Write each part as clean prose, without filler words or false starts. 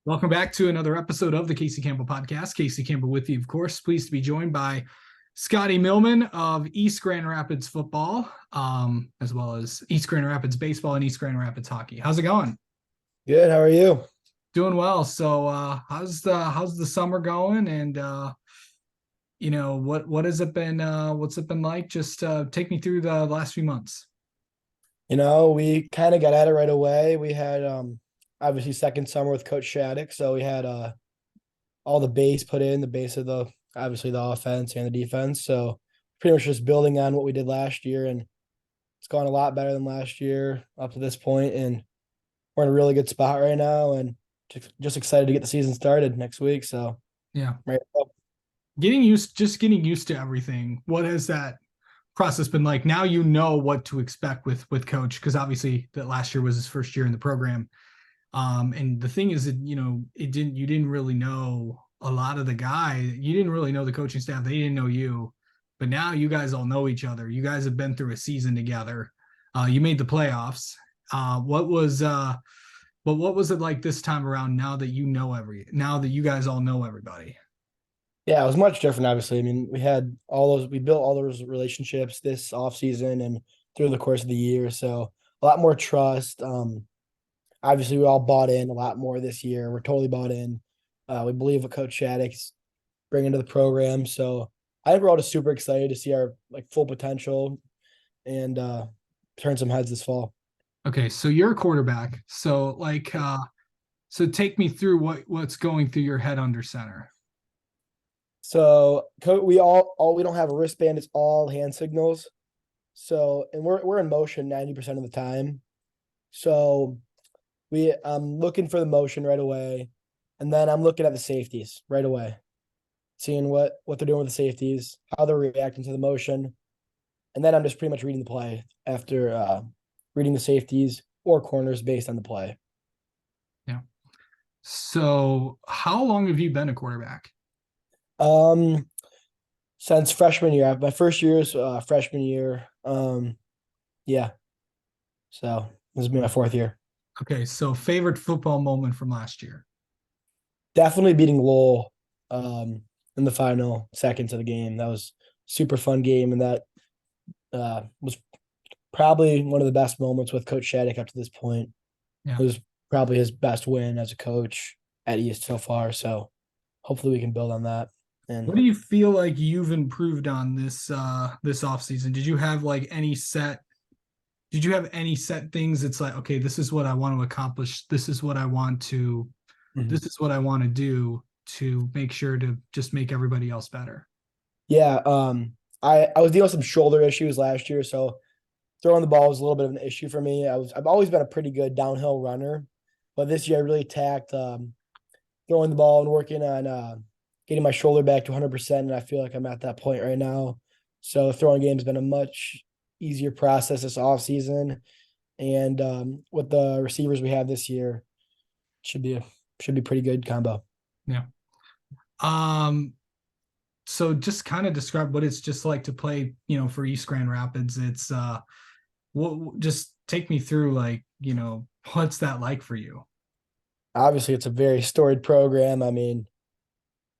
Welcome back to another episode of the Casey Campbell Podcast. Casey Campbell with you, of course. Pleased to be joined by Scotty Millman of East Grand Rapids football, as well as East Grand Rapids baseball and East Grand Rapids hockey. How's it going? Good. How are you? Doing well. So, how's the summer going? And what has it been? What's it been like? Just take me through the last few months. We kind of got at it right away. We had obviously second summer with Coach Shattuck, so we had all the base put in, the base of the obviously the offense and the defense. So pretty much just building on what we did last year, and it's gone a lot better than last year up to this point, and we're in a really good spot right now, and just excited to get the season started next week. So Yeah, right. getting used to everything. What has that process been like? Now you know what to expect with Coach, because obviously that last year was his first year in the program. And the thing is that, you didn't really know a lot of the guys. You didn't really know the coaching staff. They didn't know you, but now you guys all know each other. You guys have been through a season together. You made the playoffs. What was it like this time around now that now that you guys all know everybody? Yeah, it was much different, obviously. I mean, we built all those relationships this off season and through the course of the year. So a lot more trust. Obviously, we all bought in a lot more this year. We're totally bought in. We believe what Coach Shattuck's bringing to the program. So I think we're all just super excited to see our full potential and turn some heads this fall. Okay, so you're a quarterback. So take me through what's going through your head under center. So we don't have a wristband. It's all hand signals. So and we're in motion 90% of the time. So I'm looking for the motion right away, and then I'm looking at the safeties right away, seeing what they're doing with the safeties, how they're reacting to the motion, and then I'm just pretty much reading the play after reading the safeties or corners based on the play. Yeah. So how long have you been a quarterback? Um, since freshman year, my first year is freshman year. Yeah, so this will be my fourth year. Okay, so favorite football moment from last year. Definitely beating Lowell in the final seconds of the game. That was super fun game, and that was probably one of the best moments with Coach Shattuck up to this point. Yeah. It was probably his best win as a coach at East so far. So hopefully we can build on that. What And do you feel like you've improved on this offseason? Did you have any set things? It's like, okay, this is what I want to accomplish. Mhm. This is what I want to do to make sure to just make everybody else better. Yeah, I was dealing with some shoulder issues last year, so throwing the ball was a little bit of an issue for me. I've always been a pretty good downhill runner, but this year I really attacked throwing the ball and working on getting my shoulder back to 100%. And I feel like I'm at that point right now. So the throwing game has been a much easier process this off season, and with the receivers we have this year, should be a pretty good combo. Yeah. Um, so just kind of describe what it's just like to play, for East Grand Rapids. It's what just take me through, what's that like for you? Obviously, it's a very storied program. I mean,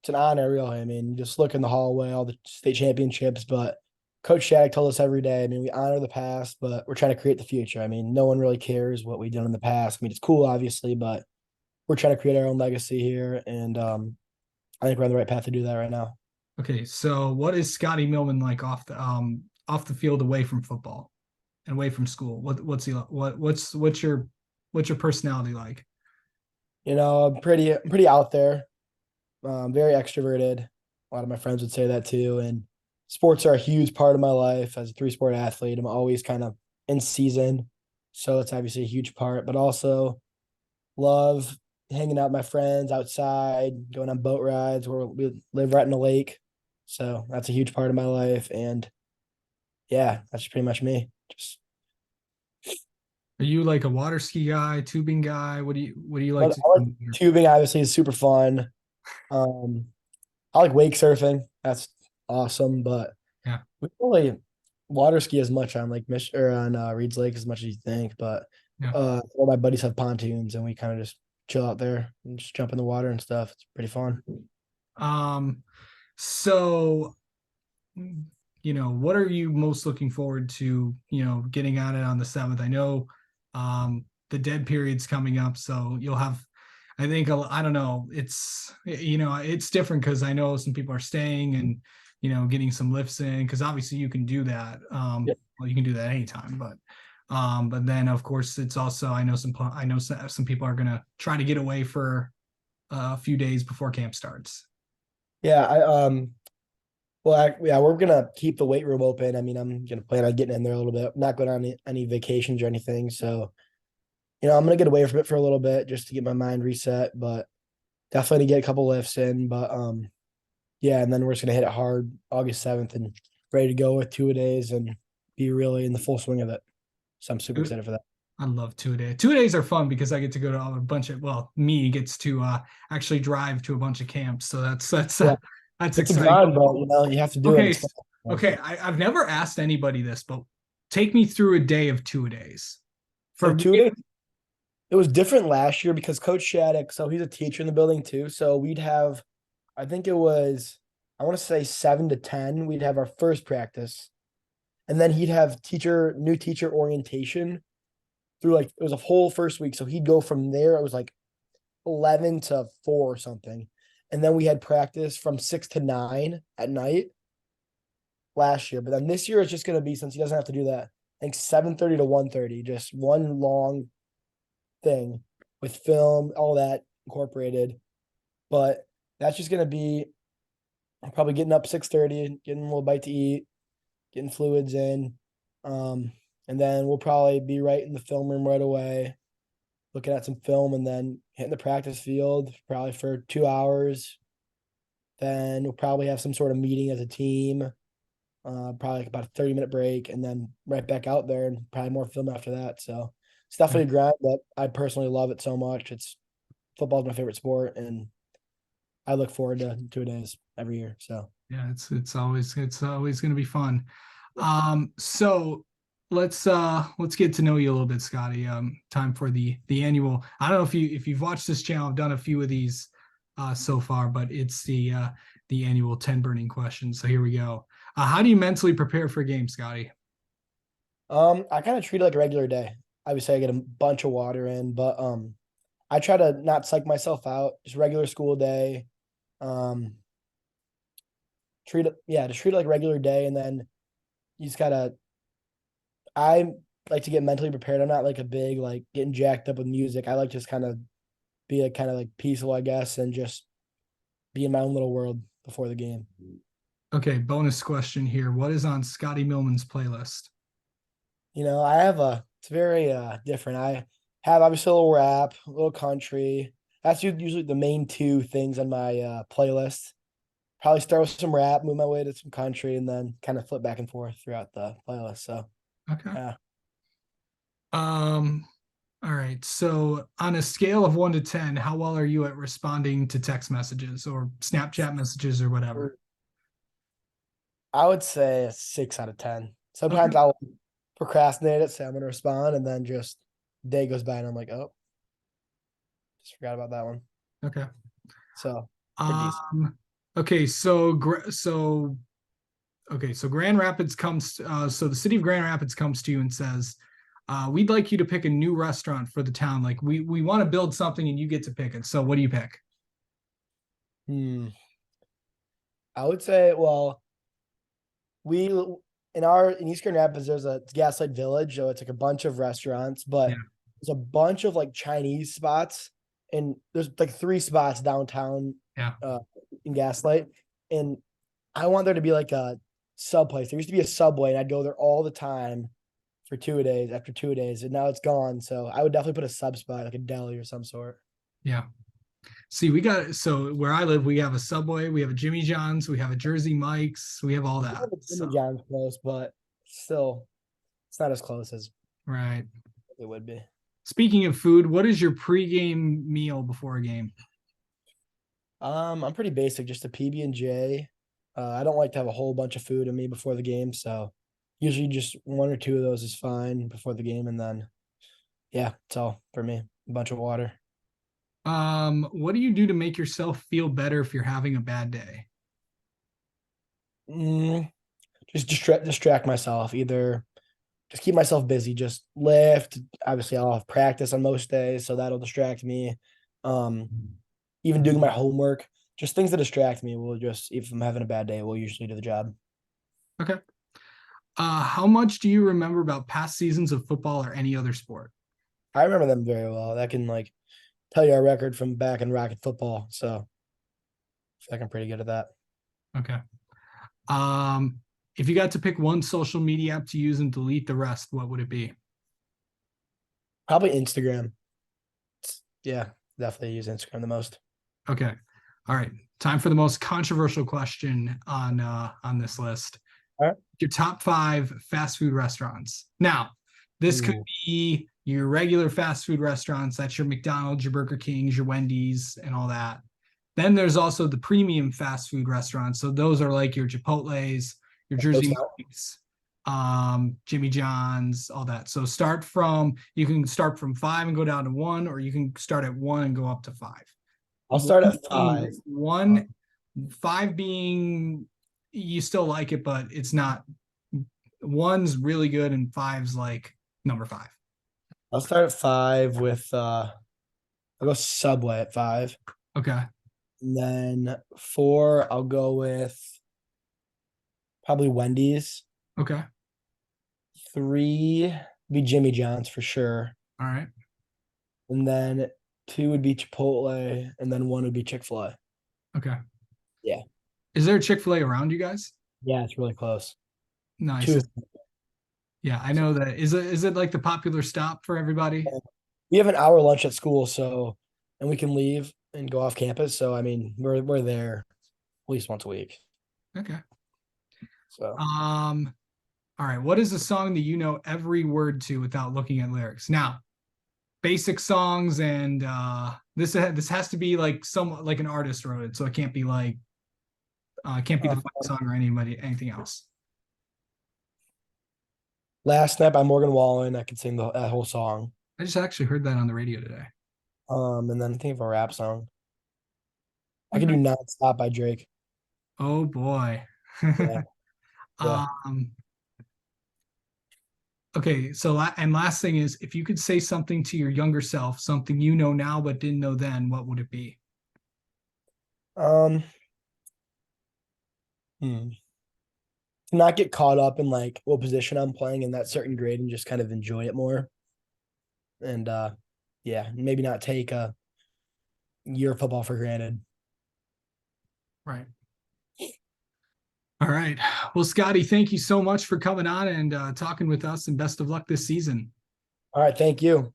it's an honor, really. I mean, just look in the hallway, all the state championships. But Coach Shattuck told us every day. I mean, we honor the past, but we're trying to create the future. I mean, no one really cares what we've done in the past. I mean, it's cool, obviously, but we're trying to create our own legacy here, and I think we're on the right path to do that right now. Okay, so what is Scotty Millman like off the field, away from football and away from school? What's he like? What's your personality like? I'm pretty out there, very extroverted. A lot of my friends would say that too. And sports are a huge part of my life as a three-sport athlete. I'm always kind of in season, so it's obviously a huge part. But also love hanging out with my friends outside, going on boat rides where we live right in the lake. So that's a huge part of my life. And yeah, that's pretty much me. Just Are you like a water ski guy, tubing guy? What do you like I to like do? tubing, obviously, is super fun. Um, I like wake surfing. That's awesome. But Yeah, we don't really water ski as much on like Mich or on Reed's Lake as much as you think. But yeah. all my buddies have pontoons, and we kind of just chill out there and just jump in the water and stuff. It's pretty fun. Um, so what are you most looking forward to, getting at it on the 7th? I know the dead period's coming up, so you'll have, I think, I don't know, it's different because I know some people are staying and, getting some lifts in, because obviously you can do that. Yeah. Well, you can do that anytime, but then of course it's also, I know some people are gonna try to get away for a few days before camp starts. Yeah, yeah, we're gonna keep the weight room open. I mean, I'm gonna plan on getting in there a little bit. I'm not going on any vacations or anything, so I'm gonna get away from it for a little bit just to get my mind reset. But definitely to get a couple lifts in. But yeah, and then we're just gonna hit it hard August 7th and ready to go with 2 days and be really in the full swing of it. So I'm super excited for that. I love 2 days. 2 days are fun because I get to go to a bunch of, well, me gets to actually drive to a bunch of camps. So Yeah, that's it's a exciting. grind, but you have to do it. Okay. It's fun. Okay. I've never asked anybody this, but take me through a day of 2 days. So For me, 2 days. It was different last year because Coach Shattuck, so he's a teacher in the building too. So we'd have, I think it was, I want to say 7 to 10. We'd have our first practice, and then he'd have new teacher orientation through like it was a whole first week. So he'd go from there. It was like 11 to 4 or something, and then we had practice from 6 to 9 at night last year. But then this year it's just going to be, since he doesn't have to do that, I think 7:30 to 1:30, just one long thing with film, all that incorporated. But that's just gonna be probably getting up 6:30, getting a little bite to eat, getting fluids in. Um, and then we'll probably be right in the film room right away, looking at some film and then hitting the practice field probably for 2 hours. Then we'll probably have some sort of meeting as a team, probably like about a 30-minute break, and then right back out there and probably more film after that. So it's definitely a grind, but I personally love it so much. Football's my favorite sport, and I look forward to 2 days every year. So yeah, it's always going to be fun. So let's get to know you a little bit, Scotty. Time for the annual. I don't know if you've watched this channel. I've done a few of these so far, but it's the annual 10 burning questions. So here we go. How do you mentally prepare for a game, Scotty? I kind of treat it like a regular day. I would say I get a bunch of water in, but I try to not psych myself out. Just regular school day. Um, just treat it like a regular day, and then you just gotta. I like to get mentally prepared. I'm not like a big like getting jacked up with music. I like just kind of be like kind of like peaceful, I guess, and just be in my own little world before the game. Okay, bonus question here. What is on Scotty Millman's playlist? I have it's very different. I have obviously a little rap, a little country. That's usually the main two things on my playlist. Probably start with some rap, move my way to some country, and then kind of flip back and forth throughout the playlist. So Okay. yeah. Um, all right. So on a scale of 1 to 10, how well are you at responding to text messages or Snapchat messages or whatever? I would say a 6 out of 10. Okay. Sometimes I'll procrastinate it, say I'm gonna respond, and then just day goes by and I'm like, oh, just forgot about that one. Okay. So pretty decent. Um, okay. So Grand Rapids comes, so the city of Grand Rapids comes to you and says, we'd like you to pick a new restaurant for the town. Like we want to build something and you get to pick it. So what do you pick? Hmm. I would say, well, we in East Grand Rapids, there's a Gaslight Village, so it's like a bunch of restaurants, Yeah. but there's a bunch of like Chinese spots, and there's like 3 spots downtown Yeah. uh in Gaslight. And I want there to be like a sub place. There used to be a Subway, and I'd go there all the time for 2 days after 2 days, and now it's gone. So I would definitely put a sub spot, like a deli or some sort. Yeah. See, so where I live, we have a Subway, we have a Jimmy John's, we have a Jersey Mike's, we have all I that. have a So, Jimmy John's close, but still, it's not as close as right. it would be. Speaking of food, what is your pregame meal before a game? I'm pretty basic, just a PB&J. I don't like to have a whole bunch of food in me before the game, so usually just 1 or 2 of those is fine before the game, and then yeah, it's all for me. A bunch of water. What do you do to make yourself feel better if you're having a bad day? Mm, just distract myself. Either just keep myself busy. Just lift. Obviously, I'll have practice on most days, so that'll distract me. Um, Even doing my homework, just things that distract me will just, if I'm having a bad day, will usually do the job. Okay. How much do you remember about past seasons of football or any other sport? I remember them very well. That can like tell you our record from back in Rocket football. So I feel like I'm pretty good at that. Okay. Um, if you got to pick one social media app to use and delete the rest, what would it be? Probably Instagram. Yeah, definitely use Instagram the most. Okay. All right. Time for the most controversial question on this list. All right. Your top five fast food restaurants. Now, this could Ooh, be your regular fast food restaurants. That's your McDonald's, your Burger Kings, your Wendy's, and all that. Then there's also the premium fast food restaurants. So those are like your Chipotle's, your those Jersey count. Mike's, Jimmy John's, all that. So you can start from five and go down to one, or you can start at one and go up to five. I'll start One at being five. one, five being you still like it, but it's not. One's really good, and five's like number five. I'll start at five with I'll go Subway at five. Okay. And then four, I'll go with probably Wendy's. Okay. Three be Jimmy John's for sure. All right. And then two would be Chipotle, and then one would be Chick-fil-A. Okay. Yeah. Is there a Chick-fil-A around you guys? Yeah, it's really close. Nice. Two. Yeah, I know that. Is it like the popular stop for everybody? We have an hour lunch at school, so and we can leave and go off campus. So I mean, we're there at least once a week. Okay. So All right. What is a song that you know every word to without looking at lyrics? Now, basic songs and this has to be like some like an artist wrote it, so it can't be the uh, funk song or anything else. Last Night by Morgan Wallen, I could sing that whole song. I just actually heard that on the radio today. And then think of a rap song. I could do Okay. Nonstop by Drake. Oh boy. Yeah, yeah. um okay, so and last thing is if you could say something to your younger self, something you know now but didn't know then, what would it be? Um, hmm. To not get caught up in like what position I'm playing in that certain grade and just kind of enjoy it more. And yeah, maybe not take a year of football for granted. Right. All right. Well, Scotty, thank you so much for coming on and talking with us, and best of luck this season. All right, thank you.